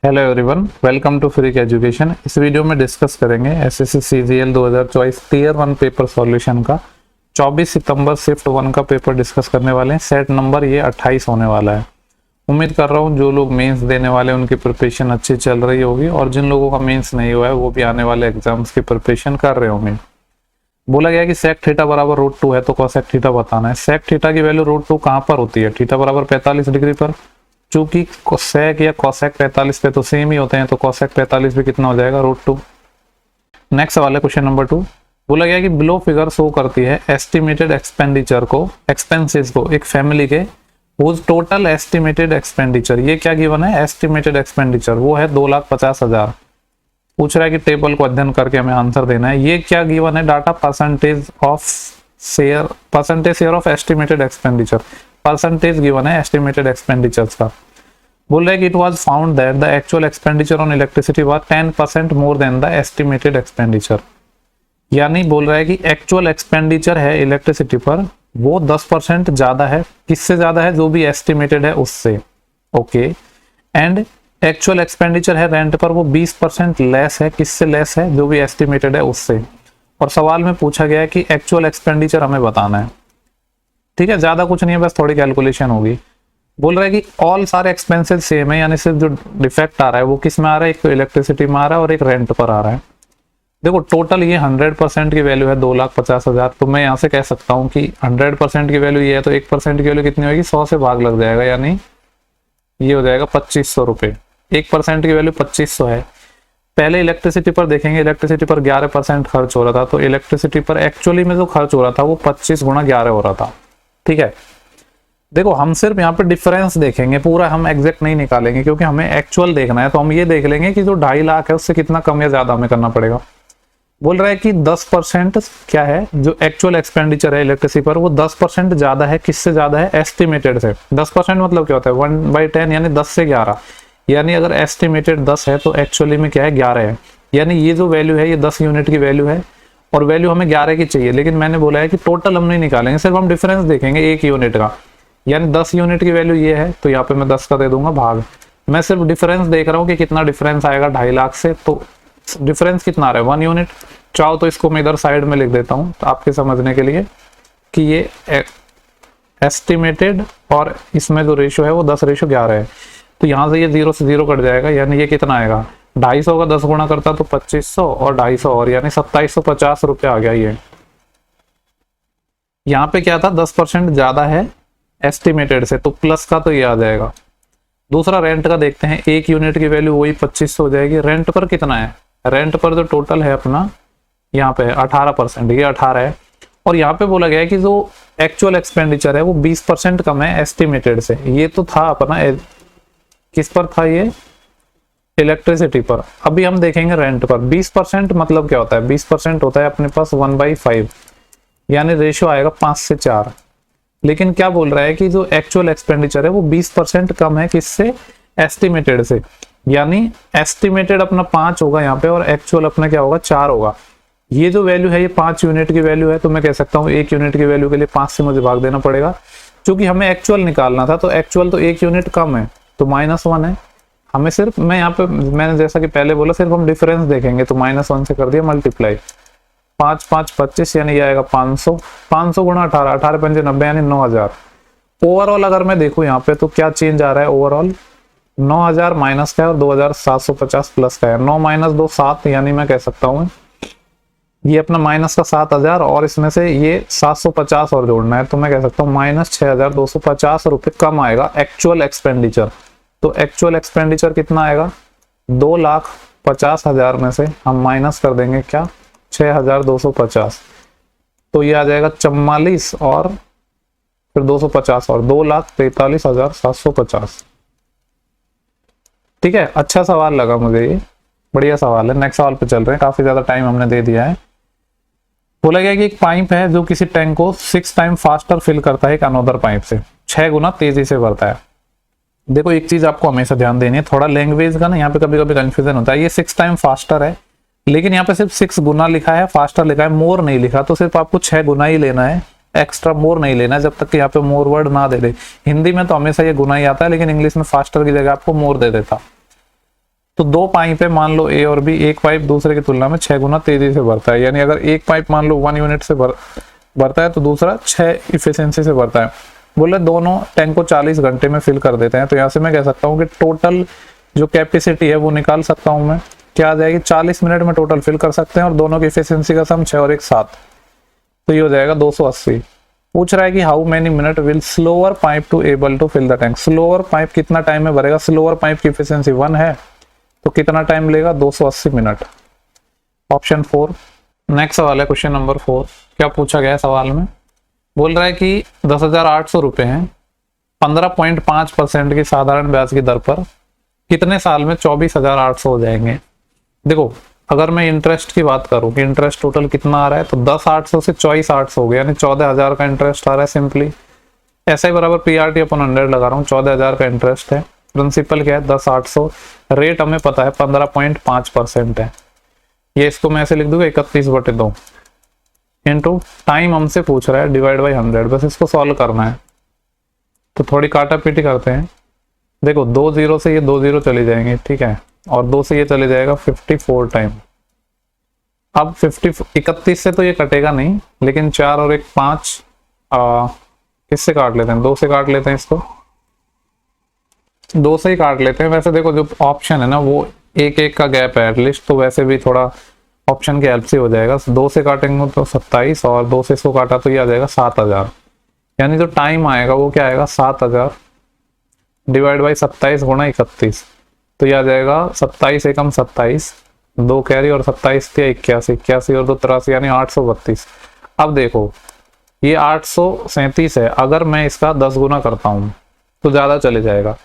Hello everyone, welcome to free education. इस video में discuss करेंगे SSC CGL 2024 tier 1 paper solution का 24 सितंबर shift 1 का पेपर डिस्कस करने वाले हैं। सेट नंबर ये 28 होने वाला है। उम्मीद कर रहा हूँ जो लोग मेंस देने वाले हैं उनकी प्रिपरेशन अच्छी चल रही होगी और जिन लोगों का मेंस नहीं हुआ है वो भी आने वाले एग्जाम्स की प्रिपरेशन कर रहे होंगे। बोला गया कि सेक थीटा बराबर √2 है तो कोसेक थीटा बताना है। सेक थीटा की वैल्यू √2 कहाँ पर होती है? थीटा बराबर 45 डिग्री पर। चूंकि सेक या कोसेक 45 पे तो सेम ही होते हैं तो कोसेक 45 भी कितना हो जाएगा? √2। नेक्स्ट सवाल है क्वेश्चन नंबर 2। बोला गया कि बिलो फिगर शो करती है एस्टिमेटेड एक्सपेंडिचर को, एक्सपेंसेस को एक फैमिली के हुज टोटल एस्टिमेटेड एक्सपेंडिचर। ये क्या गिवन है? एस्टिमेटेड एक्सपेंडिचर वो है 2,50,000। पूछ रहा है कि टेबल को अध्ययन करके हमें आंसर देना है। ये क्या गिवन है? Data percentage share of estimated expenditure, percentage given है एस्टिमेटेड एक्सपेंडिचर्स का। बोल रहा है कि it was found that the actual expenditure on electricity was 10% more than the estimated expenditure. यानी बोल रहा है कि एक्चुअल एक्सपेंडिचर है इलेक्ट्रिसिटी पर वो 10% ज्यादा है। किससे ज्यादा है? जो भी एस्टिमेटेड है उससे। ओके। एंड एक्चुअल एक्सपेंडिचर है रेंट पर वो 20% लेस है। किससे लेस है? जो भी एस्टिमेटेड है उससे। और सवाल में पूछा गया है कि एक्चुअल एक्सपेंडिचर हमें बताना है। ठीक है, ज्यादा कुछ नहीं है, बस थोड़ी कैलकुलेशन होगी। बोल रहा है कि ऑल सारे एक्सपेंसेस सेम है, यानी सिर्फ जो डिफेक्ट आ रहा है वो किस में आ रहा है? एक तो इलेक्ट्रिसिटी में आ रहा है और एक रेंट पर आ रहा है। देखो टोटल ये 100% की वैल्यू है 2,50,000। तो मैं यहाँ से कह सकता हूँ कि 100% की वैल्यू ये है तो 1% की वैल्यू कितनी होगी? 100 से भाग लग जाएगा, यानी ये हो जाएगा 2500 रुपये। 1% की वैल्यू 2500 है। पहले इलेक्ट्रिसिटी पर देखेंगे, इलेक्ट्रिसिटी पर 11% खर्च हो रहा था तो इलेक्ट्रिसिटी पर एक्चुअली में जो खर्च हो रहा था वो 25 गुणा 11 हो रहा था। ठीक है, देखो हम सिर्फ यहाँ पे डिफरेंस देखेंगे, पूरा हम एग्जैक्ट नहीं निकालेंगे क्योंकि हमें एक्चुअल देखना है। तो हम ये देख लेंगे कि जो 2.5 लाख है उससे कितना कम या ज्यादा हमें करना पड़ेगा। बोल रहा है कि 10% क्या है जो एक्चुअल एक्सपेंडिचर है इलेक्ट्रिसिटी पर वो 10% ज्यादा है। किससे ज्यादा है? एस्टिमेटेड से। 10% मतलब क्या होता है? 1/10 यानी 10 से 11। यानी अगर एस्टिमेटेड 10 है तो एक्चुअली में क्या है? 11 है। यानी ये जो वैल्यू है ये 10 यूनिट की वैल्यू है और वैल्यू हमें 11 की चाहिए। लेकिन मैंने बोला है कि टोटल हम नहीं निकालेंगे, सिर्फ हम डिफरेंस देखेंगे 1 यूनिट का। यानी 10 यूनिट की वैल्यू ये है तो यहाँ पे मैं 10 का दे दूंगा भाग। मैं सिर्फ डिफरेंस देख रहा हूँ कि कितना डिफरेंस आएगा 2.5 लाख से। तो डिफरेंस कितना आ रहा है? 1 यूनिट। चाहो तो इसको मैं इधर साइड में लिख देता हूँ तो आपके समझने के लिए कि ये एस्टिमेटेड और इसमें जो रेशो है वो 10:11 है। तो यहाँ से ये 0 से 0 कट जाएगा, यानी ये कितना आएगा? 250 का 10 गुणा करता तो 2500 और 250 और यानी 2750 रुपये आ गया। ये यहाँ पे क्या था? 10% ज्यादा है एस्टिमेटेड से तो प्लस का तो ये आ जाएगा। दूसरा रेंट का देखते हैं। 1 यूनिट की वैल्यू वही 2500 हो जाएगी। रेंट पर कितना है? रेंट पर जो टोटल है अपना यहाँ पे 18%, ये 18 है। और यहाँ पे बोला गया है कि जो एक्चुअल एक्सपेंडिचर है वो 20% कम है एस्टिमेटेड से। ये तो था अपना किस पर था? ये इलेक्ट्रिसिटी पर। अभी हम देखेंगे रेंट पर। 20% मतलब क्या होता है? 20% होता है अपने पास 1/5, यानी रेशियो आएगा 5 से 4। लेकिन क्या बोल रहा है कि जो एक्चुअल एक्सपेंडिचर है वो 20% कम है। किससे? एस्टिमेटेड से। यानी एस्टिमेटेड अपना 5 होगा यहाँ पे और एक्चुअल अपना क्या होगा? 4 होगा। ये जो वैल्यू है ये 5 यूनिट की वैल्यू है तो मैं कह सकता हूँ 1 यूनिट की वैल्यू के लिए 5 से मुझे भाग देना पड़ेगा। क्योंकि हमें एक्चुअल निकालना था तो एक्चुअल तो 1 यूनिट कम है तो -1 है। हमें सिर्फ मैं यहाँ पे मैंने जैसा कि पहले बोला सिर्फ हम डिफरेंस देखेंगे तो -1 से कर दिया मल्टीप्लाई। 5 5 25 यानी ये आएगा 500। 500 गुणा 18, 18 पंजे 90 यानी 9000। ओवरऑल अगर मैं देखूं यहाँ पे तो क्या चेंज आ रहा है? ओवरऑल 9000 माइनस का है और 2750 प्लस का है। 9 - 2 7, यानी मैं कह सकता हूँ ये अपना माइनस का 7000 और इसमें से ये 750 और जोड़ना है तो मैं कह सकता हूँ -6250 रुपये कम आएगा एक्चुअल एक्सपेंडिचर। तो एक्चुअल एक्सपेंडिचर कितना आएगा? 2,50,000 में से हम माइनस कर देंगे क्या? 6250। तो ये आ जाएगा 44 और फिर 250 और 2,43,750। ठीक है, अच्छा सवाल लगा मुझे, ये बढ़िया सवाल है। नेक्स्ट सवाल पे चल रहे हैं, काफी ज्यादा टाइम हमने दे दिया है। बोला गया कि एक पाइप है जो किसी टैंक को 6 टाइम फास्टर फिल करता है एक अनोदर पाइप से, 6 गुना तेजी से भरता है। देखो एक चीज आपको हमेशा ध्यान देनी है, थोड़ा लैंग्वेज का ना यहाँ पे कभी कभी कंफ्यूजन होता है। ये 6 टाइम फास्टर है लेकिन यहाँ पे सिर्फ 6 गुना लिखा है, फास्टर लिखा है, मोर नहीं लिखा। तो सिर्फ आपको 6 गुना ही लेना है, एक्स्ट्रा मोर नहीं लेना है जब तक कि यहाँ पे मोर वर्ड ना दे दे। हिंदी में तो हमेशा ये गुना ही आता है लेकिन इंग्लिश में फास्टर की जगह आपको मोर दे देता। तो दो पाइप है मान लो ए और बी, एक पाइप दूसरे की तुलना में 6 गुना तेजी से भरता है। यानी अगर एक पाइप मान लो 1 यूनिट से भरता है तो दूसरा 6 इफिशियंसी से भरता है। बोले दोनों टैंक को 40 घंटे में फिल कर देते हैं। तो यहाँ से मैं कह सकता हूँ कि टोटल जो कैपेसिटी है वो निकाल सकता हूँ मैं, क्या आ जाएगी 40 मिनट में टोटल फिल कर सकते हैं और दोनों की इफिशियंसी का सम 6 और 1 7, तो ये हो जाएगा 280। पूछ रहा है कि how many minute will slower pipe to able to fill the tank. Slower pipe कितना टाइम में भरेगा, स्लोअर पाइप की इफिशियंसी 1 है तो कितना टाइम लेगा 280 मिनट। ऑप्शन 4। नेक्स्ट सवाल है क्वेश्चन नंबर 4। क्या पूछा गया है सवाल में, बोल रहा है कि 10,800 रुपए हैं 15.5% की साधारण ब्याज की दर पर कितने साल में 24,800 हो जाएंगे। देखो अगर मैं इंटरेस्ट की बात करूं कि इंटरेस्ट टोटल कितना आ रहा है तो 10,800 से 24,800 हो गया, यानी 14,000 का इंटरेस्ट आ रहा है सिंपली। ऐसा ही बराबर PRT अपन 100 लगा रहा हूँ, 14,000 का इंटरेस्ट है। प्रिंसिपल क्या है 10,800, रेट हमें पता है 15.5% है। ये इसको मैं ऐसे लिख दूंगा 31/2 इंटू टाइम हमसे पूछ रहा है डिवाइड बाई 100। बस इसको सॉल्व करना है। तो थोड़ी काटा पीटी करते हैं। देखो 2 0 से ये 2 0 चले जाएंगे, ठीक है, और 2 से ये चले जाएगा 54 टाइम। अब 31 से तो ये कटेगा नहीं, लेकिन 4 और 1 5 किससे काट लेते हैं, 2 से काट लेते हैं, इसको 2 से ही काट लेते हैं। वैसे देखो जो ऑप्शन है ना वो एक एक का गैप है एटलीस्ट, तो वैसे भी थोड़ा ऑप्शन की हेल्प से हो जाएगा। 2 से काटेंगे तो 27 और 2 से इसको काटा तो ये आ जाएगा 7,000। यानी जो टाइम आएगा वो क्या आएगा 7,000 डिवाइड बाई 27 गुणा 31, तो ये आ जाएगा 27 एकम 27, 2 कैरी और 27 थे 81, 81 और 2 83, यानी 832। अब देखो ये 837 है, अगर मैं इसका 10 गुना करता हूँ तो ज़्यादा चले जाएगा।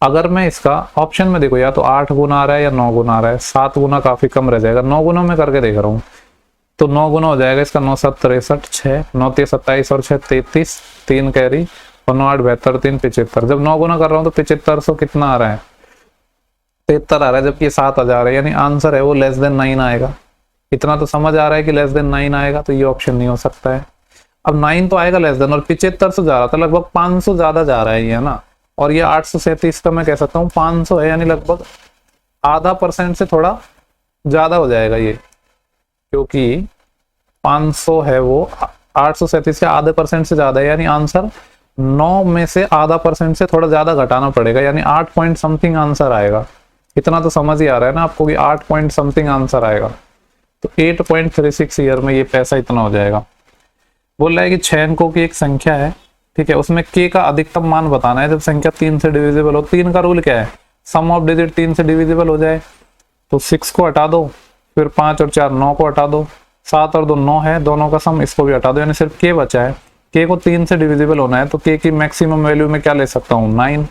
अगर मैं इसका ऑप्शन में देखो या तो 8 गुना आ रहा है या 9 गुना आ रहा है, 7 गुना काफ़ी कम रह जाएगा। 9 गुना में करके देख रहा हूँ तो 9 गुना हो जाएगा इसका 9 7 63, 6 9 3 27 और 6 33, 3 कैरी और 9 8 72, 3 75। जब 9 गुना कर रहा हूँ तो 7500 कितना आ रहा है 73 आ रहा है, जबकि 7,000 है, यानी आंसर है वो लेस देन 9 आएगा। इतना तो समझ आ रहा है कि लेस देन 9 आएगा, तो ये ऑप्शन नहीं हो सकता है। अब 9 तो आएगा लेस देन, और 75 से जा रहा था लगभग 500 ज्यादा जा रहा है ये, है ना। और ये 837 का मैं कह सकता हूँ 500 है, यानी लगभग आधा % से थोड़ा ज्यादा हो जाएगा ये, क्योंकि 500 है वो 837 से आधे % से ज्यादा है, यानी आंसर 9 में से आधा % से थोड़ा ज्यादा घटाना पड़ेगा, यानी 8 पॉइंट समथिंग आंसर आएगा। इतना तो समझ ही आ रहा है ना आपको कि 8 पॉइंट समथिंग आंसर आएगा। तो 8.36 ईयर में ये पैसा इतना हो जाएगा। बोल रहा है कि 6 अंकों की एक संख्या है, ठीक है, उसमें k का अधिकतम मान बताना है जब संख्या 3 से डिविजिबल हो। 3 का रूल क्या है, सम ऑफ डिजिट 3 से डिविजिबल हो जाए। तो 6 को हटा दो, फिर 5 और 4 9 को हटा दो, 7 और 2 9 है, दोनों का सम, इसको भी हटा दो, यानी सिर्फ k बचा है। k को 3 से डिविजिबल होना है तो k की मैक्सिमम वैल्यू में क्या ले सकता हूँ 9।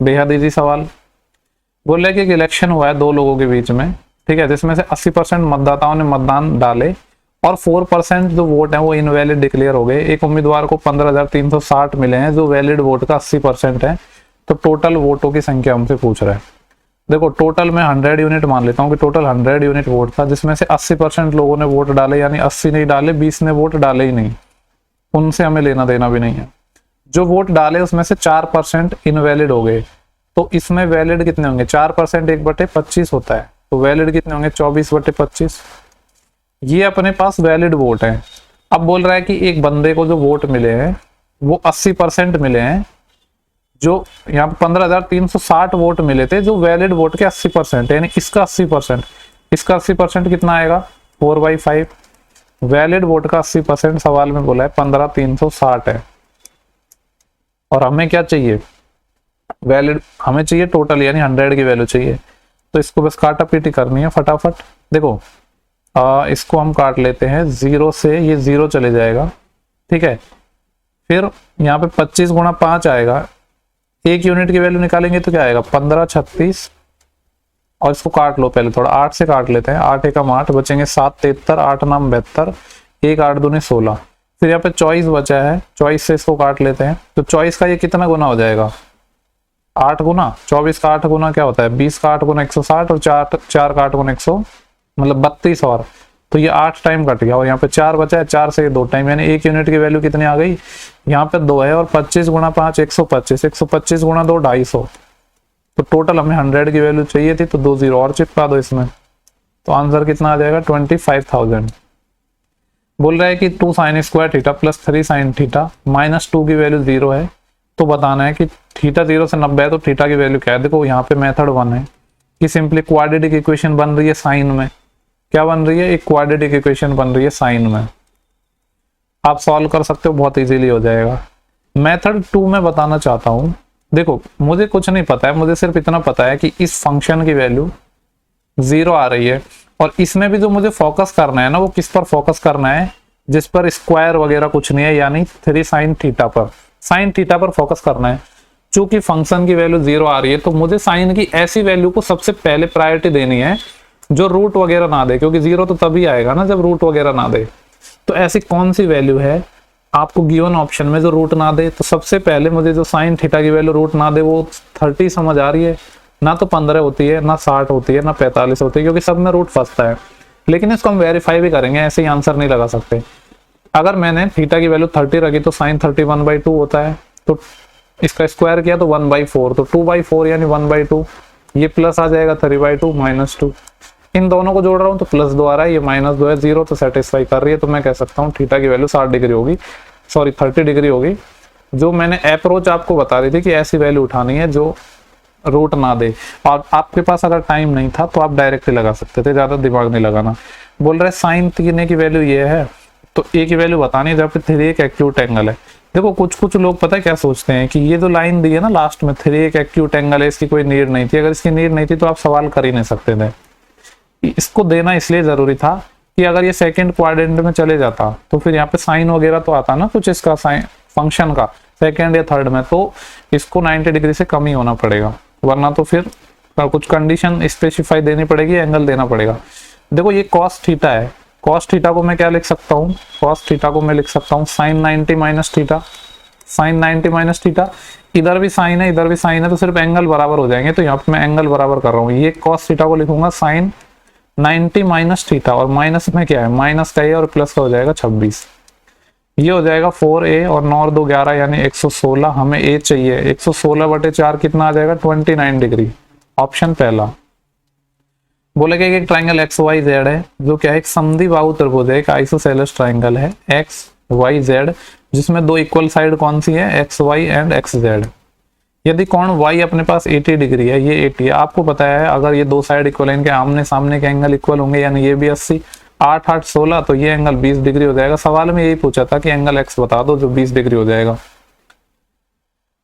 बेहद इजी सवाल। बोल रहे कि एक इलेक्शन हुआ है 2 लोगों के बीच में, ठीक है, जिसमें से 80% मतदाताओं ने मतदान डाले और 4% जो वोट है वो इनवैलिड डिक्लेयर हो गए। एक उम्मीदवार को 15,360 मिले हैं जो वैलिड वोट का 80% है। तो टोटल वोटों की संख्या हमसे पूछ रहा है। देखो टोटल मैं 100 यूनिट मान लेता हूँ कि टोटल 100 यूनिट वोट था, जिसमें से 80% लोगों ने वोट डाले, यानी 80 नहीं डाले, 20 ने वोट डाले ही नहीं, उनसे हमें लेना देना भी नहीं है। जो वोट डाले उसमें से 4% इनवैलिड हो गए, तो इसमें वैलिड कितने होंगे 4% 1/25 होता है, तो वैलिड कितने होंगे 24/25। ये अपने पास वैलिड वोट है। अब बोल रहा है कि एक बंदे को जो वोट मिले हैं वो 80% मिले हैं, जो यहाँ पे 15,360 वोट मिले थे जो वैलिड वोट के 80%, यानी इसका 80%, इसका 80% कितना आएगा 4/5। वैलिड वोट का 80% सवाल में बोला है 15,360 है, और हमें क्या चाहिए वैलिड, हमें चाहिए टोटल, यानी 100 की वैल्यू चाहिए। तो इसको बस काटा पीटी करनी है फटाफट। देखो इसको हम काट लेते हैं, 0 से ये 0 चले जाएगा, ठीक है। फिर यहाँ पे 25 गुणा 5 आएगा, 1 यूनिट की वैल्यू निकालेंगे तो क्या आएगा 15 36, और इसको काट लो पहले थोड़ा, 8 से काट लेते हैं, 8 एकम 8, बचेंगे 7 73, 8 9 72, 1 8 दूनी 16। फिर यहाँ पे 24 बचा है, 24 से इसको काट लेते हैं, तो 24 का ये कितना गुना हो जाएगा 8 गुना, 24 का 8 गुना क्या होता है 20 का 8 गुना 160, और 4 का 8 गुना 100 मतलब 32, और तो ये 8 टाइम कट गया, और यहाँ पे 4 बचा है, 4 से 2 टाइम, यानी 1 यूनिट की वैल्यू कितनी आ गई यहाँ पे 2 है, और 25 गुणा 5 125, 125 गुणा 2 250, तो टोटल हमें 100 की वैल्यू चाहिए थी, तो 2 जीरो और चिपका दो इसमें, तो आंसर कितना आ जाएगा 25,000। बोल रहा है कि 2 sine square theta plus 3 sine theta minus 2 की वैल्यू 0 है, तो बताना है कि थीटा 0 से 90 है तो थीटा की वैल्यू क्या है। देखो यहाँ पे मेथड 1 है कि सिंपली क्वाड्रेटिक इक्वेशन बन रही है साइन में, क्या बन रही है, एक क्वाड्रेटिक इक्वेशन बन रही है साइन में। आप सॉल्व कर सकते हो, बहुत इजीली हो जाएगा। मेथड 2 में बताना चाहता हूं, देखो मुझे कुछ नहीं पता है, मुझे सिर्फ इतना पता है कि इस फंक्शन की वैल्यू 0 आ रही है, और इसमें भी जो मुझे फोकस करना है ना, वो किस पर फोकस करना है, जिस पर स्क्वायर वगैरह कुछ नहीं है, यानी 3 साइन थीटा पर, साइन थीटा पर फोकस करना है। चूंकि फंक्शन की वैल्यू 0 आ रही है, तो मुझे साइन की ऐसी वैल्यू को सबसे पहले प्रायोरिटी देनी है जो रूट वगैरह ना दे, क्योंकि 0 तो तभी आएगा ना जब रूट वगैरह ना दे। तो ऐसी कौन सी वैल्यू है आपको गिवन ऑप्शन में जो रूट ना दे, तो सबसे पहले मुझे जो साइन थीटा की वैल्यू रूट ना दे वो 30 समझ आ रही है, ना तो 15 होती है, ना 60 होती है, ना 45 होती है, क्योंकि सब में रूट फंसता है। लेकिन इसको हम वेरीफाई भी करेंगे, ऐसे ही आंसर नहीं लगा सकते। अगर मैंने थीटा की वैल्यू 30 रखी तो साइन 30 1/2 होता है, तो इसका स्क्वायर किया तो 1/4, तो 2/4 यानी 1/2, ये प्लस आ जाएगा 3/2 -2। इन दोनों को जोड़ रहा हूं तो प्लस 2 आ रहा है, ये -2 है, 0 तो सेटिस्फाई कर रही है, तो मैं कह सकता हूँ थीटा की वैल्यू 60 डिग्री होगी, सॉरी 30 डिग्री होगी। जो मैंने अप्रोच आपको बता रही थी कि ऐसी वैल्यू उठानी है जो रूट ना दे, और आपके पास अगर टाइम नहीं था तो आप डायरेक्टली लगा सकते थे, ज्यादा दिमाग नहीं लगाना। बोल रहे साइन थीटा की वैल्यू ये है, तो ए की वैल्यू बतानी है, जब 3 एक एक्यूट एंगल है। देखो कुछ लोग पता है क्या सोचते हैं कि ये जो लाइन दी है ना लास्ट में, 3 एक एक्यूट एंगल है, इसकी कोई नीड नहीं थी। अगर इसकी नीड नहीं थी तो आप सवाल कर ही नहीं सकते थे। इसको देना इसलिए जरूरी था कि अगर ये सेकंड क्वाड्रेंट में चले जाता तो फिर यहाँ पे साइन वगैरह तो आता ना कुछ इसका, साइन फंक्शन का सेकंड या थर्ड में, तो इसको 90 डिग्री से कम ही होना पड़ेगा, वरना तो फिर कुछ कंडीशन स्पेसिफाई देनी पड़ेगी, एंगल देना पड़ेगा। देखो ये कॉस थीटा है, कॉस थीटा को मैं क्या लिख सकता हूँ, कॉस थीटा को मैं लिख सकता हूँ sine 90 minus theta, sine 90 minus theta. इधर भी साइन है इधर भी साइन है, तो सिर्फ एंगल बराबर हो जाएंगे, तो यहाँ पे मैं एंगल बराबर कर रहा हूँ। ये कॉस थीटा को लिखूंगा साइन 90 माइनस थीटा, और माइनस में क्या है, माइनस का है और प्लस का हो जाएगा 26, ये हो जाएगा 4a, और 9 और 2 11 यानी 116, हमें a चाहिए, 116/4 कितना आ जाएगा 29 डिग्री, ऑप्शन पहला। बोले कि एक ट्राइंगल एक्स वाई जेड है, जो क्या है एक समद्विबाहु त्रिभुज है, एक आइसोसेलेस ट्राइंगल है एक्स वाई जेड, जिसमें दो इक्वल साइड कौन सी है, X Y and X Z. यदि कोण y अपने पास 80 डिग्री है, ये 80 है, आपको पता है अगर ये दो साइड इक्वल है, इनके आमने सामने के एंगल इक्वल होंगे, यानी ये भी 80, 8 8 16, तो ये एंगल 20 डिग्री हो जाएगा। सवाल में यही पूछा था कि एंगल x बता दो जो 20 डिग्री हो जाएगा।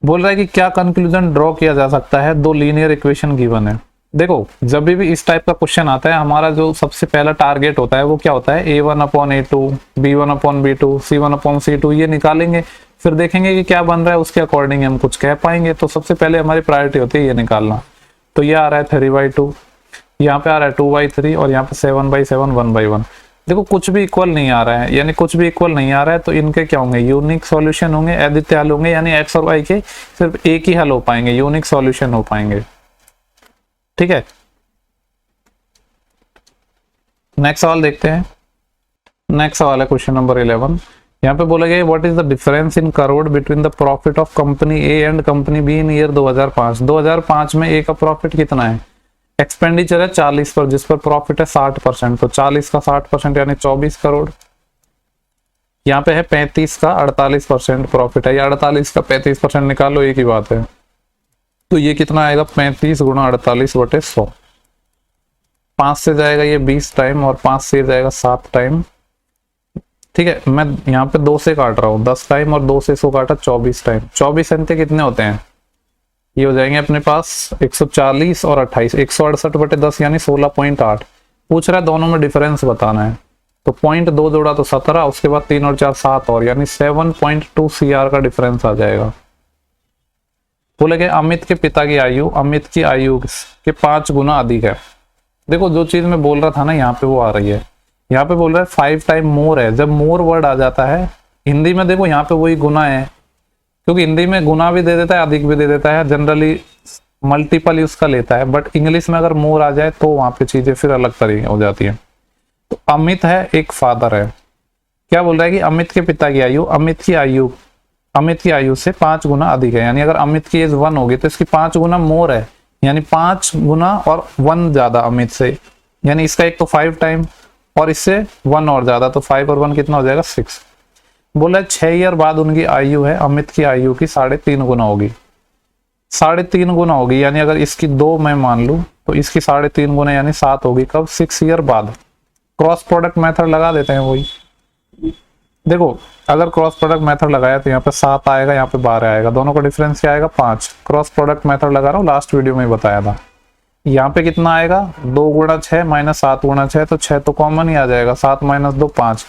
बोल रहा है कि क्या कंक्लूजन ड्रॉ किया जा सकता है, दो लीनियर इक्वेशन गिवन है। देखो जब भी इस टाइप का क्वेश्चन आता है, हमारा जो सबसे पहला टारगेट होता है वो क्या होता है, a1/a2, b1/b2, c1/c2, ये निकालेंगे, फिर देखेंगे कि क्या बन रहा है, उसके अकॉर्डिंग हम कुछ कह पाएंगे। तो सबसे पहले हमारी प्रायोरिटी होती है ये निकालना। तो ये आ रहा है 3/2, यहाँ पे आ रहा है 2/3, और यहाँ पे 7/7 1/1। देखो कुछ भी इक्वल नहीं आ रहा है, यानी कुछ भी इक्वल नहीं आ रहा है, तो इनके क्या होंगे, यूनिक सॉल्यूशन होंगे, अद्वितीय हल होंगे, यानी एक्स और वाई के सिर्फ एक ही हल हो पाएंगे, यूनिक सॉल्यूशन हो पाएंगे। ठीक है, नेक्स्ट सवाल देखते हैं। नेक्स्ट सवाल है क्वेश्चन नंबर 11। यहाँ पे बोला गया what is the difference in crore between the profit of company A and company be in year 2005। 2005 में ए का प्रॉफिट कितना है, एक्सपेंडिचर है 40 पर, जिस पर प्रॉफिट है 60%, तो 40 का 60% यानी 24 करोड़। यहाँ पे है 35 का 48% प्रॉफिट है, या 48 का 35% निकालो, एक ही बात है। तो ये कितना आएगा, 35 गुणा 48/100। 5 से जाएगा ये 20 टाइम, और 5 से जाएगा 7 टाइम। ठीक है, मैं यहाँ पे 2 से काट रहा हूँ 10 टाइम, और 2 से इसको काटा 24 टाइम। 24 अंत्य कितने होते हैं, ये हो जाएंगे अपने पास 140 और 28, 168/10 यानी 16.8। पूछ रहा है दोनों में डिफरेंस बताना है, तो 0.2 जोड़ा तो 17, उसके बाद 3 और 4 7 और, यानी 7.2 CR का डिफरेंस आ जाएगा। बोले कि अमित के पिता की आयु अमित की आयु के 5 गुना अधिक है। देखो जो चीज मैं बोल रहा था ना, यहाँ पे वो आ रही है। यहाँ पे बोल रहा है 5 टाइम मोर है। जब मोर वर्ड आ जाता है हिंदी में, देखो यहाँ पे वही गुना है, क्योंकि हिंदी में गुना भी दे देता है अधिक भी दे देता है, जनरली मल्टीपल यूज का लेता है, बट इंग्लिश में अगर मोर आ जाए तो वहां पे चीजें फिर अलग तरीके हो जाती है। तो अमित है, एक फादर है, क्या बोल रहा है कि अमित के पिता की आयु अमित की आयु से 5 गुना अधिक है, यानी अगर अमित की एज 1 होगी तो इसकी 5 गुना मोर है, यानी 5 गुना और 1 ज्यादा अमित से, यानी इसका एक तो 5 टाइम और इससे 1 और ज्यादा, तो 5 और 1 कितना हो जाएगा 6। बोला 6 ईयर बाद उनकी आयु है, अमित की आयु की 3.5 गुना होगी। 3.5 गुना होगी, यानी अगर इसकी 2 मैं मान लूं तो इसकी 3.5 गुना यानी 7 होगी। कब? 6 ईयर बाद। क्रॉस प्रोडक्ट मेथड लगा देते हैं वही। देखो अगर क्रॉस प्रोडक्ट मेथड लगाया तो यहाँ पे 7 आएगा, यहाँ पे 12 आएगा, दोनों का डिफरेंस क्या आएगा 5। क्रॉस प्रोडक्ट मेथड लगा रहा हूँ, लास्ट वीडियो में बताया था। यहाँ पे कितना आएगा 2 गुणा 6 माइनस 7 गुणा 6, तो 6 तो कॉमन ही आ जाएगा, 7 माइनस 2 5।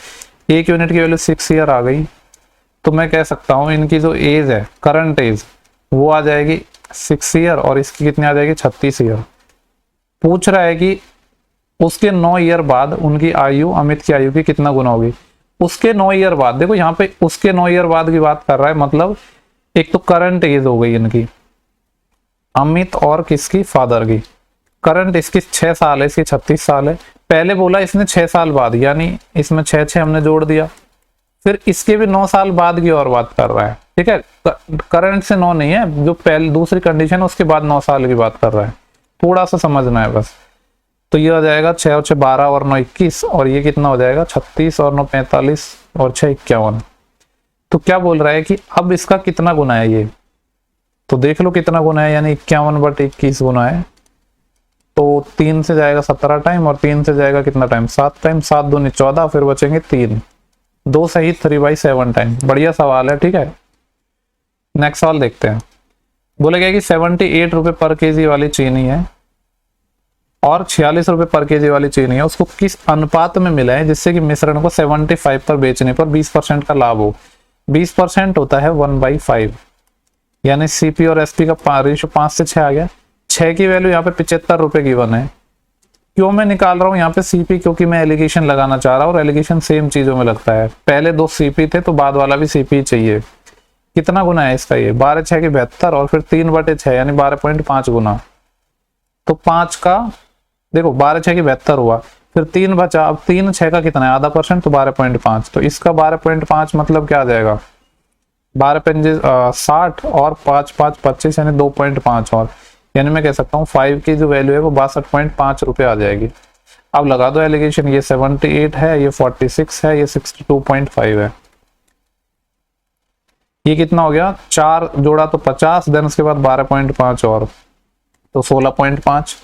एक यूनिट की वैल्यू 6 ईयर आ गई, तो मैं कह सकता हूँ इनकी जो एज है करंट एज वो आ जाएगी 6 ईयर और इसकी कितनी आ जाएगी 36 ईयर। पूछ रहा है कि उसके 9 ईयर बाद उनकी आयु अमित की आयु की कितना गुना होगी। उसके 9 ईयर बाद, देखो यहाँ पे उसके 9 ईयर बाद की बात कर रहा है, मतलब एक तो करंट एज हो गई इनकी अमित और किसकी फादर की। करंट इसकी 6 साल है, इसकी 36 साल है। पहले बोला इसने 6 साल बाद, यानी इसमें 6 हमने जोड़ दिया, फिर इसके भी 9 साल बाद की और बात कर रहा है। ठीक है, करंट से 9 नहीं है, जो पहले दूसरी कंडीशन है उसके बाद 9 साल की बात कर रहा है, थोड़ा सा समझना है बस। तो ये हो जाएगा 6 और 6 12 और 9 21, और ये कितना हो जाएगा 36 और 9 45 और 6 51। तो क्या बोल रहा है कि अब इसका कितना गुना है ये, तो देख लो कितना गुना है, यानी 51/21 गुना है। तो 3 से जाएगा 17 टाइम और 3 से जाएगा कितना टाइम 7 टाइम, 7 दूनी 14, फिर बचेंगे 3, 2 सही 3/7 टाइम। बढ़िया सवाल है। ठीक है, नेक्स्ट सवाल देखते हैं। बोला गया कि 78 रुपए पर केजी वाली चीनी है और 46 रुपए पर केजी वाली चीनी है, उसको किस अनुपात में मिला है जिससे कि मिश्रण को 75 पर बेचने पर 20% का लाभ हो। 20% होता है 1/5, यानी सीपी और एसपी का रेशियो 5 से 6 आ गया। 6 की वैल्यू यहाँ पे 75 रुपए गिवन है। क्यों मैं निकाल रहा हूँ यहाँ पे सीपी, क्योंकि मैं एलिगेशन लगाना चाह रहा हूँ और एलिगेशन सेम चीजों में लगता है। पहले 2 सीपी थे तो बाद वाला भी सीपी चाहिए। कितना गुना है इसका, ये 12 6 की 72 और फिर 3/6 यानी 12.5 गुना। तो 5 का देखो 12 6 की 72 हुआ, फिर 3 बचा, अब 3 6 का कितना है आधा परसेंट, तो 12.5। तो इसका 12.5 मतलब क्या आ जाएगा 12 पंजे 60 और 5 5 25 यानी 2.5 और, यानी मैं कह सकता हूँ 5 की जो वैल्यू है वो 62.5 रुपए आ जाएगी। अब लगा दो एलिगेशन, ये 78 है, ये 46 है, ये 62.5 है। ये कितना हो गया 4 जोड़ा तो 50, देन उसके बाद 12.5 और, तो 16.5।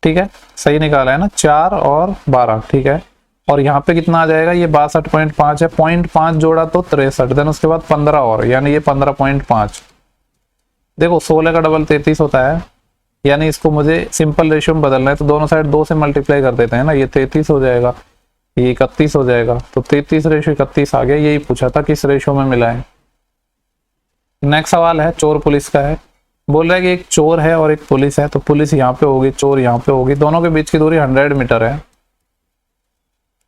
ठीक है, सही निकाला है ना, 4 और 12। ठीक है, और यहाँ पे कितना आ जाएगा, ये 62.5 है, 0.5 जोड़ा तो 63, देन उसके बाद 15 और, यानी ये 15.5। देखो 16 का डबल 33 होता है, यानी इसको मुझे सिंपल रेशियो में बदलना है, तो दोनों साइड 2 से मल्टीप्लाई कर देते हैं ना, ये 33 हो जाएगा, ये 31 हो जाएगा, तो 33/31 आ गया। यही पूछा था किस रेशियो में मिला है। नेक्स्ट सवाल है चोर पुलिस का है। बोल रहा है कि एक चोर है और एक पुलिस है, तो पुलिस यहाँ पे होगी, चोर यहाँ पे होगी, दोनों के बीच की दूरी 100 मीटर है।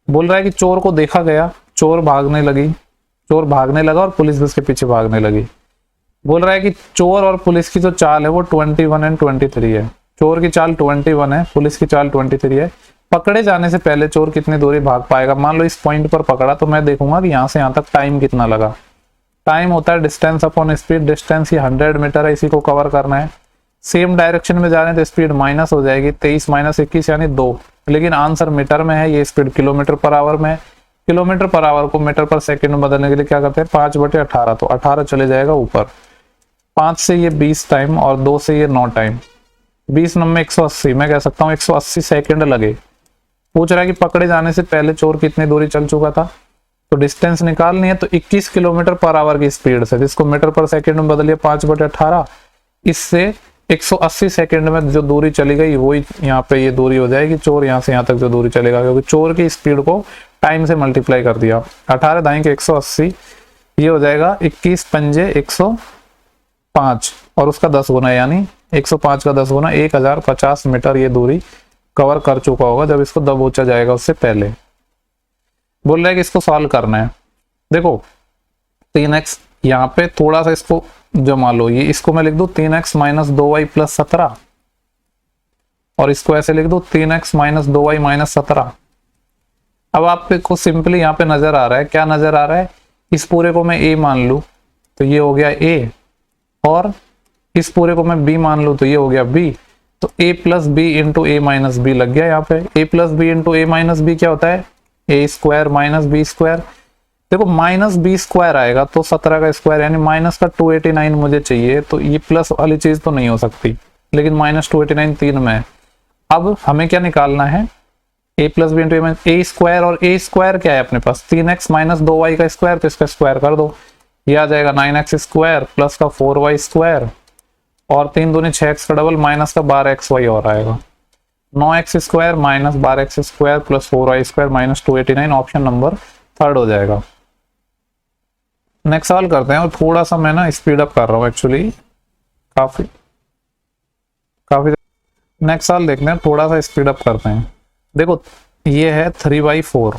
बोल रहा है कि चोर को देखा गया, चोर भागने लगा और पुलिस भी उसके पीछे भागने लगी। बोल रहा है कि चोर और पुलिस की जो चाल है वो 21 एंड 23 है। चोर की चाल 21 है, पुलिस की चाल 23 है। पकड़े जाने से पहले चोर कितनी दूरी भाग पाएगा। मान लो इस पॉइंट पर पकड़ा, तो मैं देखूंगा कि यहाँ से यहाँ तक टाइम कितना लगा। टाइम होता है डिस्टेंस अपॉन स्पीड, डिस्टेंस ही 100 मीटर है, इसी को कवर करना है। सेम डायरेक्शन में जा रहे हैं तो स्पीड माइनस हो जाएगी, 23 - 21 यानी 2, लेकिन आंसर मीटर में है, ये स्पीड किलोमीटर पर आवर में है। किलोमीटर पर आवर को मीटर पर सेकंड में बदलने के लिए क्या करते हैं 5/18, तो 18 चले जाएगा ऊपर। 5 से ये 20 टाइम और 2 से ये 9 टाइम, 20 9 180, मैं कह सकता हूँ 180 सेकंड लगे। पूछ रहा है कि पकड़े जाने से पहले चोर कितनी दूरी चल चुका था, तो डिस्टेंस निकालनी है, तो 21 किलोमीटर पर आवर की स्पीड से, जिसको मीटर पर सेकंड में बदलिए 5/18, इससे 180 सेकंड में जो दूरी चली गई वही यहाँ पे ये दूरी हो जाएगी। चोर यहाँ से यहाँ तक जो दूरी चलेगा, क्योंकि चोर की स्पीड को टाइम से मल्टीप्लाई कर दिया। 18 दाएं के 180, ये हो जाएगा 21 पंजे 105 और उसका 10 गुना, यानी 105 का 10 गुना 1050 मीटर ये दूरी कवर कर चुका होगा जब इसको दबोचा जाएगा उससे पहले। बोल रहा है कि इसको सॉल्व करना है। देखो 3x यहाँ पे थोड़ा सा इसको जमा लो, ये इसको मैं लिख दूं 3x - 2y + 17, और इसको ऐसे लिख दूं 3x - 2y - 17। अब आपको सिंपली यहाँ पे नजर आ रहा है, क्या नजर आ रहा है, इस पूरे को मैं a मान लूं तो ये हो गया a, और इस पूरे को मैं बी मान लूँ तो ये हो गया बी, तो a plus B into A minus B लग गया यहाँ पे। a plus B into A minus B क्या होता है, A square minus B square. देखो माइनस बी स्क्वायर आएगा तो 17 का स्क्वायर यानी माइनस का 289 मुझे चाहिए, तो ये प्लस वाली चीज तो नहीं हो सकती, लेकिन माइनस 289 तीन में है। अब हमें क्या निकालना है, a plus B into A minus A square, और ए स्क्वायर क्या है अपने पास 3x माइनस 2y का स्क्वायर, तो इसका स्क्वायर कर दो, ये आ जाएगा 9x स्क्वायर प्लस का 4y स्क्वायर, और 3 दूनी 6x का डबल माइनस का 12xy और आएगा, 9x square minus 12x square plus 4y square minus 289, option number third हो जाएगा। नेक्स्ट सवाल करते हैं, और थोड़ा सा मैं ना स्पीड अप कर रहा हूँ एक्चुअली, काफी नेक्स्ट सवाल देखते हैं, थोड़ा सा स्पीड अप करते हैं। देखो ये है 3/4,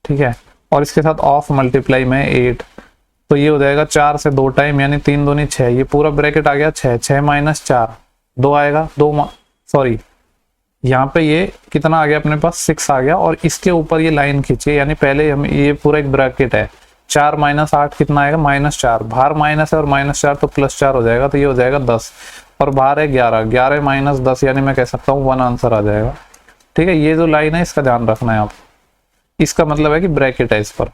ठीक है, और इसके साथ ऑफ मल्टीप्लाई में 8, तो ये हो जाएगा 4 से 2 टाइम यानी 3 दूनी 6, ये पूरा ब्रैकेट आ गया 6, 6 माइनस 4 2 आएगा, सॉरी यहाँ पे ये कितना आ गया अपने पास 6 आ गया, और इसके ऊपर ये लाइन खींचिए, यानी पहले हम ये पूरा एक ब्रैकेट है, 4 माइनस 8 कितना आएगा -4, बाहर माइनस है और -4 तो +4 हो जाएगा, तो ये हो जाएगा 10, और बाहर है 11, 11 माइनस 10 यानी मैं कह सकता हूँ 1 आंसर आ जाएगा। ठीक है, ये जो लाइन है इसका ध्यान रखना है आप, इसका मतलब है कि ब्रैकेट है इस पर।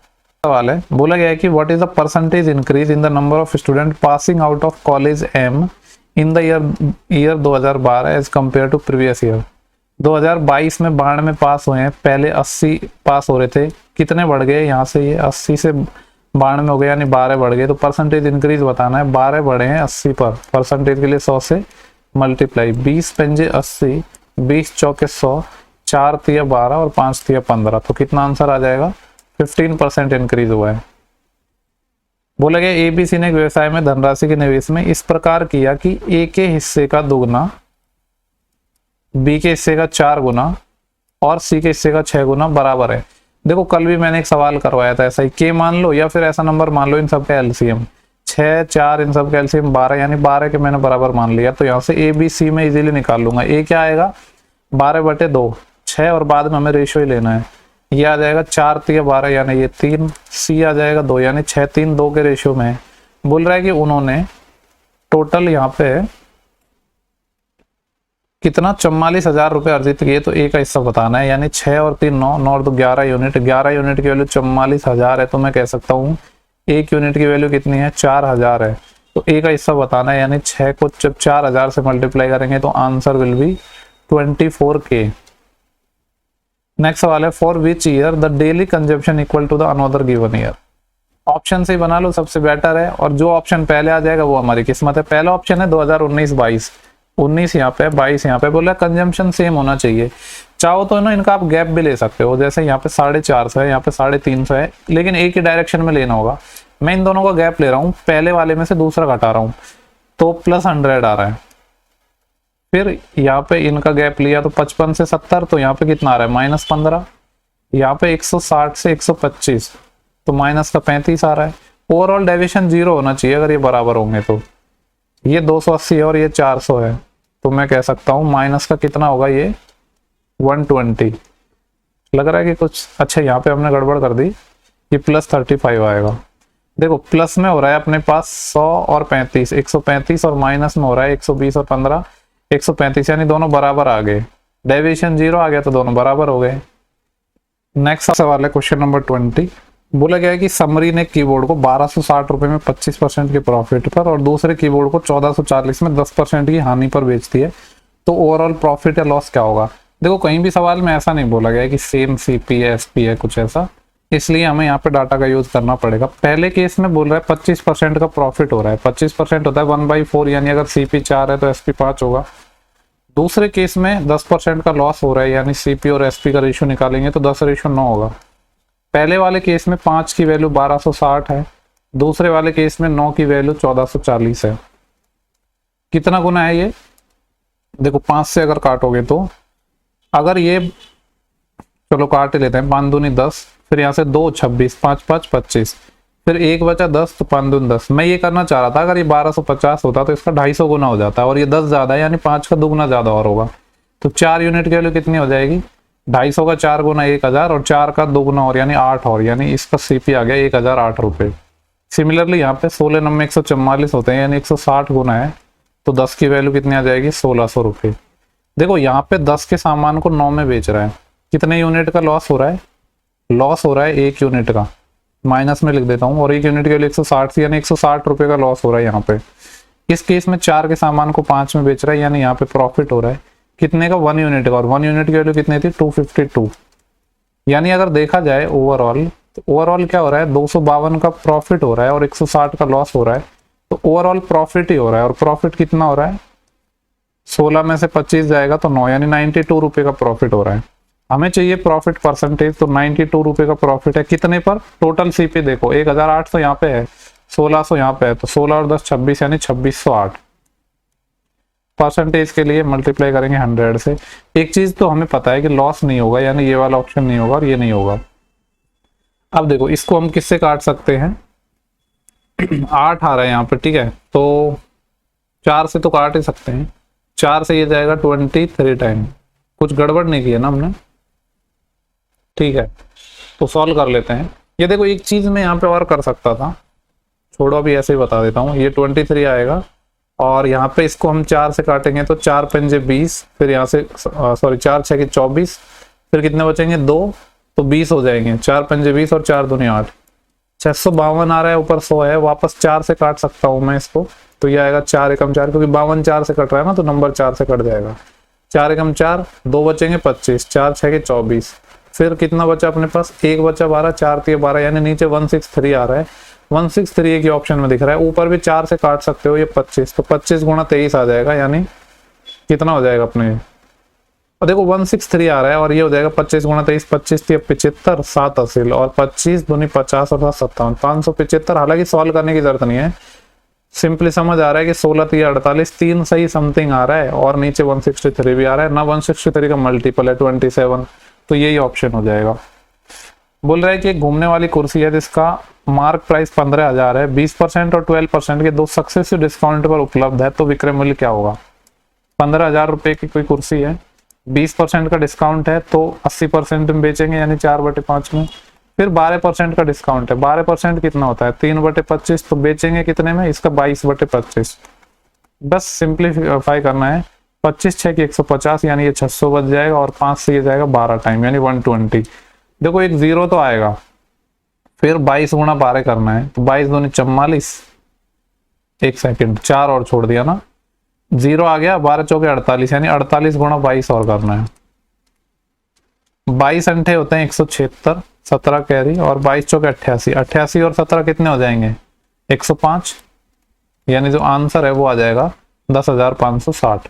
सवाल है, बोला गया है कि what is the percentage increase in the number of student passing out of college M in the year 2012 as compare to previous year. 2022 में 92 में पास हुए हैं, पहले 80 पास हो रहे थे, कितने बढ़ गए यहाँ से, ये 80 से 92 हो गए यानी 12 बढ़ गए, तो परसेंटेज इंक्रीज बताना है। 12 बढ़े हैं 80 पर, परसेंटेज के लिए 100 से मल्टीप्लाई, 20 पंजे 80, 20 चौके 100, 4 तिया 12 और 5 तिया 15, तो कितना आंसर आ जाएगा 15% इंक्रीज हुआ है। बोला गया एबीसी ने एक व्यवसाय में धनराशि के निवेश में इस प्रकार किया कि ए के हिस्से का 2 गुना, बी के हिस्से का 4 गुना और सी के हिस्से का 6 गुना बराबर है। देखो कल भी मैंने एक सवाल करवाया था ऐसा ही, के मान लो या फिर ऐसा नंबर मान लो, इन सब का एलसीएम 6 4 इन सब का एलसीएम 12 यानी 12 के मैंने बराबर मान लिया, तो यहाँ से ए बी सी में इजीली निकाल लूंगा। ए क्या आएगा 12/2 6, और बाद में हमें रेशियो ही लेना है, ये आ जाएगा 4 तिया 12 यानी ये 3, सी आ जाएगा 2 यानी 6 3 2 के रेशियो में है। बोल रहा है कि उन्होंने टोटल यहाँ पे कितना 44,000 रुपए अर्जित किए, तो ए का हिस्सा बताना है, यानी 6 और 3 9, 9 और 2 11 यूनिट, 11 यूनिट की वैल्यू 44,000 है, तो मैं कह सकता हूँ एक यूनिट की वैल्यू कितनी है 4000 है, तो ए का हिस्सा बताना है, यानी 6 को जब 4000 से मल्टीप्लाई करेंगे तो answer will be 24K। Next सवाल है, for which year the daily consumption equal to the another given year. Option से ही बना लो सबसे बेटर है, और जो ऑप्शन पहले आ जाएगा वो हमारी किस्मत है। पहला ऑप्शन है 2019-22, 19 यहाँ पे 22 यहाँ पे, बोला कंजम्पशन सेम होना चाहिए। चाहो तो ना इनका आप गैप भी ले सकते हो, जैसे यहाँ पे 450 है, यहाँ पे 350 है, लेकिन एक ही डायरेक्शन में लेना होगा। मैं इन दोनों का गैप ले रहा हूँ, पहले वाले में से दूसरा घटा रहा हूँ, तो +100 आ रहा है। फिर यहाँ पे इनका गैप लिया तो 55 से 70, तो यहाँ पे कितना आ रहा है -15, यहाँ पे 160 से 125, तो माइनस का 35 आ रहा है। ओवरऑल डेविएशन 0 होना चाहिए अगर ये बराबर होंगे, तो ये 280 है और ये 400 है, तो मैं कह सकता हूँ माइनस का कितना होगा ये 120। लग रहा है कि कुछ अच्छा यहाँ पे हमने गड़बड़ कर दी, ये +35 आएगा। देखो प्लस में हो रहा है अपने पास 100 और 35, 135, और माइनस में हो रहा है 120 और 15, 135, यानी दोनों बराबर आ गए, डेविएशन 0 आ गया तो दोनों बराबर हो गए। नेक्स्ट सवाल है क्वेश्चन नंबर 20। बोला गया है कि समरी ने कीबोर्ड को 1260 रुपए में 25% के प्रॉफिट पर और दूसरे कीबोर्ड को 1440 में 10% की हानि पर बेचती है, तो ओवरऑल प्रॉफिट या लॉस क्या होगा। देखो कहीं भी सवाल में ऐसा नहीं बोला गया है कि सेम सीपी है एसपी है कुछ ऐसा, इसलिए हमें यहाँ पे डाटा का यूज करना पड़ेगा। पहले केस में बोल रहा है 25% का प्रॉफिट हो रहा है, 25% होता है 1/4, यानी अगर सीपी 4 है तो एसपी 5 होगा। दूसरे केस में 10% का लॉस हो रहा है, यानी सीपी और एसपी का रेशियो निकालेंगे तो 10:9 होगा। पहले वाले केस में 5 की वैल्यू 1260 है, दूसरे वाले केस में 9 की वैल्यू 1440 है। कितना गुना है ये, देखो 5 से अगर काटोगे तो, अगर ये चलो काट लेते हैं, 5 दूनी 10, फिर यहाँ से 2 26, 5 5 25, फिर 1 बचा 10, तो 5 दूनी 10। मैं ये करना चाह रहा था अगर ये 1250 होता तो इसका 250 गुना हो जाता, और ये 10 ज्यादा है यानी 5 का दुगुना ज्यादा और होगा, तो 4 यूनिट की वैल्यू कितनी हो जाएगी 250 का 4 गुना 1000 और 4 का 2 गुना और यानी 8 और, यानी इसका सीपी आ गया 1008 रुपए। सिमिलरली यहाँ पे 16 नंबर 144 होते हैं यानी 160 गुना है, तो 10 की वैल्यू कितनी आ जाएगी, 1600 रुपये। देखो यहाँ पे 10 के सामान को 9 में बेच रहा है, कितने यूनिट का लॉस हो रहा है, लॉस हो रहा है 1 यूनिट का, माइनस में लिख देता हूँ, और 1 यूनिट के लिए 160 यानी 160 रुपये का लॉस हो रहा है यहाँ पे। इस केस में 4 के सामान को 5 में बेच रहा है, यानी यहाँ पे प्रॉफिट हो रहा है कितने का, 1 यूनिट का, और 1 यूनिट की वैल्यू कितनी थी, 252। यानी अगर देखा जाए ओवरऑल, तो ओवरऑल क्या हो रहा है, 252 का प्रॉफिट हो रहा है और 160 का लॉस हो रहा है, तो ओवरऑल प्रॉफिट ही हो रहा है। और प्रॉफिट कितना हो रहा है, 16 में से 25 जाएगा तो 9, यानी 92 रुपये का प्रॉफिट हो रहा है। हमें चाहिए प्रॉफिट परसेंटेज, तो 92 रुपये का प्रॉफिट है कितने पर, टोटल सी पे देखो 1800 यहाँ पे है, 1600 यहाँ पे है, तो 16 और 10 26 यानी 2608। परसेंटेज के लिए मल्टीप्लाई करेंगे 100 से। एक चीज तो हमें पता है कि लॉस नहीं होगा, यानी ये वाला ऑप्शन नहीं होगा और ये नहीं होगा। अब देखो इसको हम किससे काट सकते हैं, 8 आ रहा है यहाँ पे, ठीक है, तो 4 से तो काट ही सकते हैं, 4 से ये जाएगा 23 टाइम, कुछ गड़बड़ नहीं की है ना हमने, ठीक है, तो सॉल्व कर लेते हैं। ये देखो एक चीज मैं यहाँ पे और कर सकता था, छोड़ो अभी ऐसे ही बता देता हूँ। ये 23 आएगा और यहाँ पे इसको हम 4 से काटेंगे तो 4 पंजे 20, फिर यहाँ से सॉरी 4 6 24, फिर कितने बचेंगे 2, तो 20 हो जाएंगे, 4 पंजे 20 और 4 दूनी 8, 652 आ रहा है, ऊपर 100 है, वापस 4 से काट सकता हूँ मैं इसको, तो ये आएगा 4 एकम 4, क्योंकि 52 4 से कट रहा है ना, तो नंबर 4 से कट जाएगा, 4 एकम 4, 2 बचेंगे 25, 4 6 24, फिर कितना बचा अपने पास, 1 बचा 12, 4 3 12, यानी नीचे 163 आ रहा है, 163 एक ही ऑप्शन में दिख रहा है, ऊपर भी 4 से काट सकते हो, ये 25, तो 25 गुणा 23 आ जाएगा, यानी कितना हो जाएगा अपने, और देखो 163 आ रहा है और ये हो जाएगा 25 गुणा 23, 25 75, 7 हासिल, और 25 दूनी 50 और 57, 575। हालांकि सॉल्व करने की जरूरत नहीं है, सिंपली समझ आ रहा है कि 16 3 48, 3 सही समथिंग आ रहा है, और नीचे 163 भी आ रहा है ना, 163 का मल्टीपल है 27, तो यही ऑप्शन हो जाएगा। बोल रहा है कि एक घूमने वाली कुर्सी है जिसका मार्क प्राइस 15,000 है, 20% और 12% के 2 सक्सेसिव डिस्काउंट पर उपलब्ध है, तो विक्रय मूल्य क्या होगा। 15,000 रुपए की कोई कुर्सी है, 20% का डिस्काउंट है, तो 80% में बेचेंगे, यानी 4/5 में, फिर 12% का डिस्काउंट है, 12% कितना होता है 3/25, तो बेचेंगे कितने में, इसका 22/25। बस सिंप्लीफाई करना है, 25 6 की 150, यानी ये 600 बच जाएगा, और 5 से ये जाएगा 12 टाइम, यानी 120। देखो एक 0 तो आएगा, फिर 22 गुणा 12 करना है, तो 22 दूनी 44, 1 सेकेंड 4 और छोड़ दिया ना, 0 आ गया, 12 चौके 48, यानी 48 गुणा 22 और करना है, 22 अंठे होते हैं 176, 17 कैरी, और 22 चौके 88, 88 और 17 कितने हो जाएंगे 105, यानी जो आंसर है वो आ जाएगा 10,560।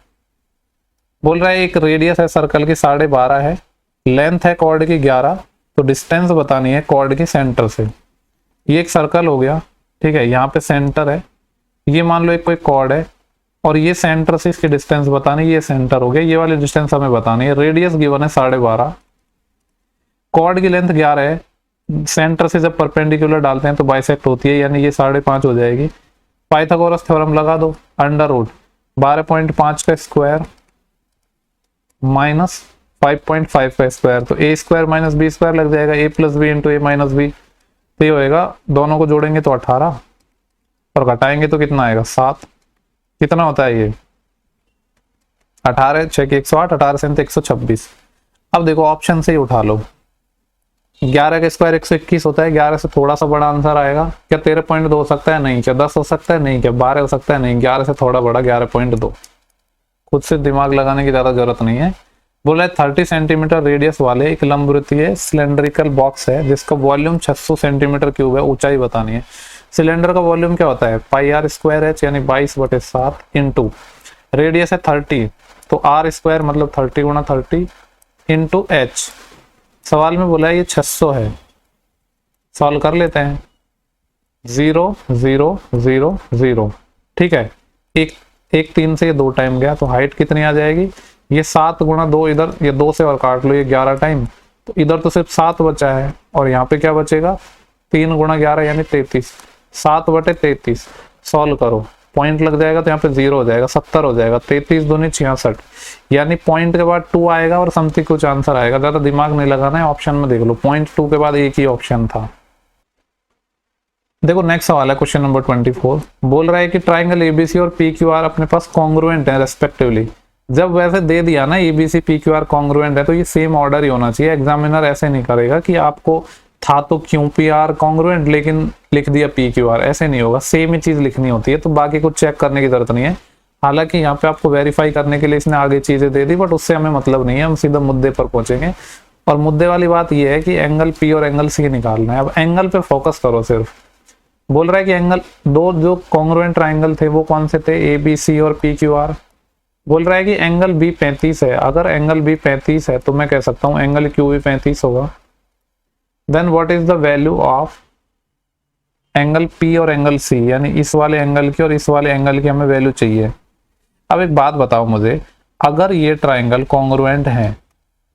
बोल रहा है एक रेडियस है सर्कल की 12.5 है, लेंथ है कॉर्ड की 11, तो डिस्टेंस बतानी है कॉर्ड के सेंटर से। ये एक सर्कल हो गया, ठीक है, यहाँ पे सेंटर है, ये मान लो एक कोई कॉर्ड है, और ये सेंटर से इसकी डिस्टेंस बतानी, ये सेंटर हो गया, ये वाली डिस्टेंस हमें बतानी है। रेडियस गिवन है 12.5, कॉर्ड की लेंथ 11 है, सेंटर से जब परपेंडिकुलर डालते हैं तो बाइसेक्ट होती है, यानी ये 5.5 हो जाएगी। पाइथागोरस थ्योरम लगा दो, अंडर रूट 12.5 का स्क्वायर माइनस 5.5 का स्क्वायर, तो a square minus B square लग जाएगा, a plus B into A minus B, तो ये होएगा, दोनों को जोड़ेंगे तो 18, और घटाएंगे तो कितना आएगा 7, कितना होता है ये 18 6 की 108, 18 से 126। अब देखो ऑप्शन से ही उठा लो, 11 का स्क्वायर 121 होता है, 11 से थोड़ा सा बड़ा आंसर आएगा, क्या 13.2 हो सकता है, नहीं, क्या 10 हो सकता है, नहीं, क्या 12 हो सकता है, नहीं, 11 से थोड़ा बड़ा 11.2। खुद से दिमाग लगाने की ज्यादा जरूरत नहीं है। बोला 30 सेंटीमीटर रेडियस वाले एक लंबवृत्तीय सिलेंड्रिकल बॉक्स है जिसका वॉल्यूम 600 सेंटीमीटर क्यूब है, ऊंचाई बतानी है। सिलेंडर का वॉल्यूम क्या होता है πr स्क्वायर एच, यानी 22/7 इंटू रेडियस है 30, तो r स्क्वायर मतलब 30 गुणा 30 इंटू एच। सवाल में बोला है ये 600 है, सॉल्व कर लेते हैं, 0 0 0 0, ठीक है, एक 3 से ये 2 टाइम गया, तो हाइट कितनी आ जाएगी, ये 7 गुणा 2, इधर ये 2 से और काट लो, ये 11 टाइम, तो इधर तो सिर्फ 7 बचा है, और यहाँ पे क्या बचेगा 3 गुणा 11 यानी 33, 7/33। सॉल्व करो, पॉइंट लग जाएगा तो यहाँ पे 0 हो जाएगा, 70 हो जाएगा, 33 दूनी 66, यानी पॉइंट के बाद 2 आएगा और समथिंग कुछ आंसर आएगा। ज्यादा दिमाग नहीं लगाना है, ऑप्शन में देख लो, पॉइंट 2 के बाद एक ही ऑप्शन था। देखो नेक्स्ट सवाल है क्वेश्चन नंबर 24, बोल रहा है कि ट्राइंगल एबीसी और पी क्यू आर अपने पास कॉन्ग्रुएंट है रेस्पेक्टिवली। जब वैसे दे दिया ना ABC P Q R congruent है तो ये सेम ऑर्डर ही होना चाहिए। एग्जामिनर ऐसे नहीं करेगा कि आपको था तो क्यों पी आर कॉन्ग्रुएंट लेकिन लिख दिया पी क्यू आर, ऐसे नहीं होगा, सेम ही चीज लिखनी होती है। तो बाकी कुछ चेक करने की जरूरत नहीं है। हालांकि यहाँ पे आपको वेरीफाई करने के लिए इसने आगे चीजें दे दी, बट उससे हमें मतलब नहीं है, हम सीधा मुद्दे पर पहुंचेंगे। और मुद्दे वाली बात यह है कि एंगल पी और एंगल सी निकालना है। अब एंगल पे फोकस करो सिर्फ। बोल रहा है कि एंगल दो जो कॉन्ग्रुएंट ट्राइंगल थे वो कौन से थे, ए बी सी और पी क्यू आर। बोल रहा है कि एंगल बी 35 है। अगर एंगल बी 35 है तो मैं कह सकता हूं एंगल क्यू भी 35 होगा। Then what is the value of angle P और एंगल सी, यानी इस वाले एंगल की और इस वाले एंगल की हमें वैल्यू चाहिए। अब एक बात बताओ मुझे, अगर ये ट्राइंगल कॉन्ग्रुएंट है,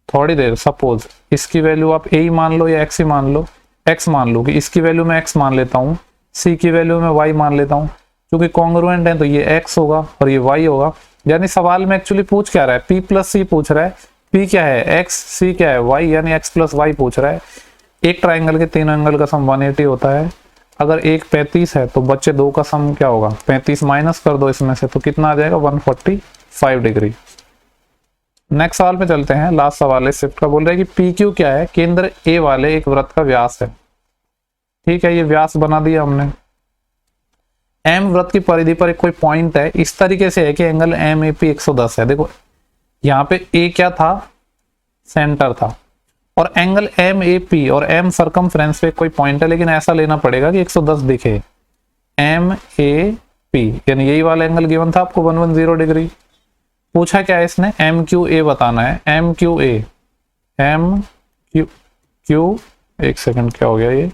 थोड़ी देर सपोज इसकी वैल्यू आप ए ही मान लो या एक्स ही मान लो, एक्स मान लो कि इसकी वैल्यू मैं एक्स मान लेता हूँ, सी की वैल्यू मैं वाई मान लेता हूँ। क्योंकि कॉन्ग्रुएंट है तो ये एक्स होगा और ये वाई होगा। यानी सवाल में एक्चुअली पूछ क्या रहा है, पी प्लस सी पूछ रहा है। पी क्या है एक्स, सी क्या है वाई, यानी एक्स प्लस वाई पूछ रहा है। एक ट्राइंगल के तीन एंगल का सम 180 होता है। अगर एक 35 है तो बच्चे दो का सम क्या होगा, 35 माइनस कर दो इसमें से तो कितना आ जाएगा 145 डिग्री। नेक्स्ट सवाल पे चलते हैं, लास्ट सवाल है शिफ्ट का। बोल रहे हैं कि पी क्यू क्या है, केंद्र ए वाले एक वृत्त का व्यास है। ठीक है, ये व्यास बना दिया हमने। एम वृत्त की परिधि पर एक कोई पॉइंट है, इस तरीके से है कि एंगल एम ए पी 110 है। देखो यहाँ पे ए क्या था, सेंटर था, और एंगल एम ए पी और एम सर्कमफ्रेंस पे कोई पॉइंट है, लेकिन ऐसा लेना पड़ेगा कि 110 दिखे। एम ए पी यानी यही वाला एंगल गिवन था आपको 110 डिग्री। पूछा क्या है इसने, एम क्यू ए बताना है। M Q A, M Q एक सेकंड क्या हो गया ये,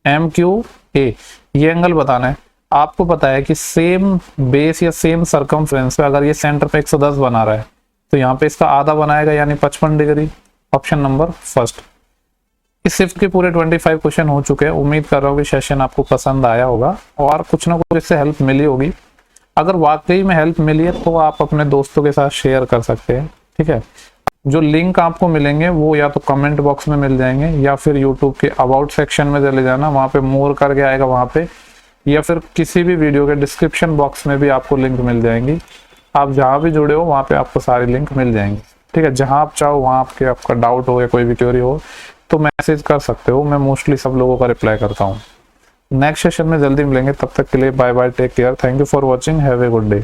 एम क्यू ए ये एंगल बताना है। आपको पता है कि सेम बेस या सेम सर्कमफ्रेंस पे अगर ये सेंटर पे 110 बना रहा है तो यहाँ पे इसका आधा बनाएगा यानी 55 डिग्री। Option number first. इस शिफ्ट के पूरे 25 क्वेश्चन हो चुके हैं। उम्मीद कर रहा हूँ कि सेशन आपको पसंद आया होगा और कुछ ना कुछ इससे हेल्प मिली होगी। अगर वाकई में हेल्प मिली है तो आप अपने दोस्तों के साथ शेयर कर सकते हैं। ठीक है, जो लिंक आपको मिलेंगे वो या तो कमेंट बॉक्स में मिल जाएंगे या फिर यूट्यूब के अबाउट सेक्शन में चले जाना, वहाँ पे मोर करके आएगा वहाँ पे, या फिर किसी भी वीडियो के डिस्क्रिप्शन बॉक्स में भी आपको लिंक मिल जाएंगी। आप जहाँ भी जुड़े हो वहाँ पे आपको सारी लिंक मिल जाएंगी। ठीक है, जहाँ आप चाहो वहाँ आपका डाउट हो या कोई भी क्वेरी हो तो मैसेज कर सकते हो। मैं मोस्टली सब लोगों का रिप्लाई करता हूँ। नेक्स्ट सेशन में जल्दी मिलेंगे, तब तक के लिए bye bye, take care, thank you for watching, have a good day.